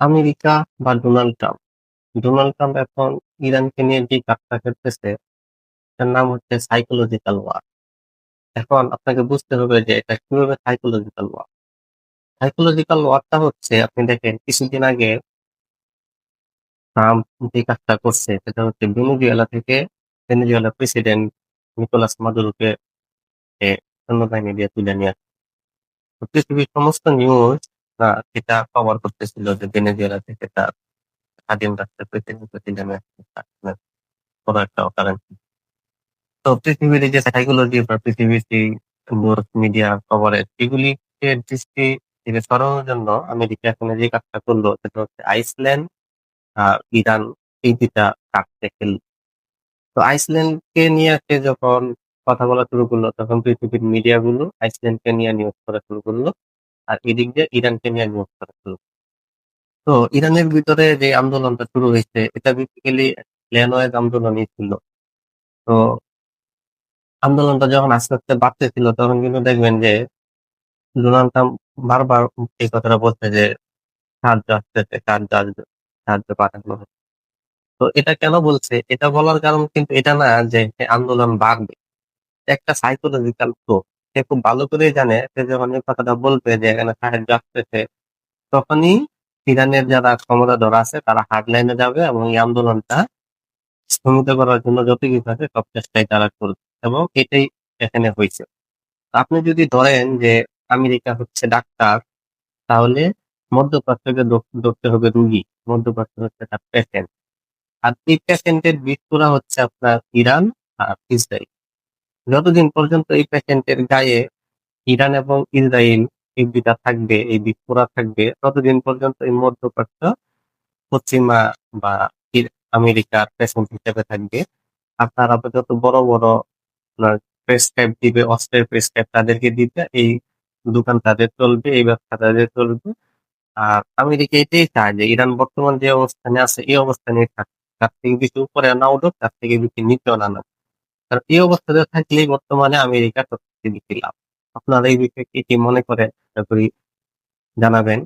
America বা Donald Trump. Donald Trump এখন ইরানকে নিয়ে যে কাজটা করতেছে, তার নাম হচ্ছে সাইকোলজিক্যাল ওয়ার। এখন আপনাকে বুঝতে হবে যে এটা কিভাবে সাইকোলজিক্যাল ওয়ার। সাইকোলজিক্যাল ওয়ারটা হচ্ছে, আপনি দেখেন কিছুদিন আগে ট্রাম্প যে কাজটা করছে সেটা হচ্ছে ভেনেজুয়েলা প্রেসিডেন্ট নিকোলাস মাদুরোকে সৈন্যবাহিনী দিয়ে তুলে নিয়ে আসে। তো পৃথিবীর সমস্ত নিউজ সেটা কভার করতেছিল যে ভেনেজুয়েলা থেকে তার স্বাধীন রাষ্ট্রের প্রেসিডেন্টকে তুলে নিয়ে আসছে বড় একটা অকারণ। তো পৃথিবীর এই যে সাইকোলজি বা পৃথিবীর যে নিউজ মিডিয়া কভারেজ, এগুলিকে দৃষ্টি থেকে সরানোর জন্য আমেরিকা এখন যে কাজটা করলো সেটা হচ্ছে আইসল্যান্ড আর ইরান, এই দুইটা কাজকে খেললো। তো আইসল্যান্ডকে নিয়ে সে যখন কথা বলা শুরু করলো, তখন পৃথিবীর মিডিয়া গুলো আইসল্যান্ডকে নিয়ে নিউজ করা শুরু করলো, আর এদিক দিয়ে ইরানকে নিয়ে নিউজ করা শুরু করলো। তো ইরানের ভিতরে যে আন্দোলনটা শুরু হয়েছে, এটা বেসিক্যালি ল্যান্ড আন্দোলনই ছিল। তো আন্দোলনটা যখন আস্তে আস্তে বাড়তেছিল, তখন কিন্তু দেখবেন যে ডোনাল্ড ট্রাম্প বারবার এই কথাটা বলছে যে সাহায্য আসতেছে, সাহায্য পাঠানো হবে। তো এটা কেন বলছে? এটা বলার কারণ কিন্তু এটা না যে আন্দোলন বাড়বে, একটা সাইকোলজিক্যাল প্রো। সে খুব ভালো করেই জানে সে যখন এই কথাটা বলবে যে এখানে সাহায্য আসতেছে, তখনই ইরানের যারা ক্ষমতাধর আছে তারা হার্ডলাইনে যাবে এবং এই আন্দোলনটা স্থগিত করার জন্য যত কিছু আছে সব চেষ্টাই তারা করবে। এবং এটাই এখানে হয়েছে। আপনি যদি ধরেন যে আমেরিকা হচ্ছে ডাক্তার, তাহলে মধ্যপ্রাচ্যকে ধরতে হবে রুগী, মধ্যপ্রাচ্য হচ্ছে তার পেশেন্ট। আর এই পেশেন্টের বীজপুরা হচ্ছে আপনার ইরান আর ইসরায়েল। যতদিন পর্যন্ত এই পেশেন্টের গায়ে ইরান এবং ইসরায়েল এই দুইটা থাকবে, এই বীজপুরা থাকবে, ততদিন পর্যন্ত এই মধ্যপ্রাচ্য পশ্চিমা বা আমেরিকার পেশেন্ট হিসেবে থাকবে। আপনার আপাতত বড় বড় আপনার প্রেসক্রাইব দিবে, অস্ত্রের প্রেসক্রাইব তাদেরকে দিবে, এই দোকান তাদের চলবে, এই ব্যবসা তাদের চলবে। আর আমেরিকা এটাই চায় যে ইরান বর্তমান যে অবস্থানে আছে এই অবস্থানে থাক, তার থেকে বেশি উপরে না উঠুক, তার থেকে বেশি নিচেও না নামুক। কারণ এই অবস্থাতে থাকলেই বর্তমানে আমেরিকা সবচেয়ে বেশি লাভ। আপনারা এই বিষয়ে কি কি মনে করেন আশা করি জানাবেন।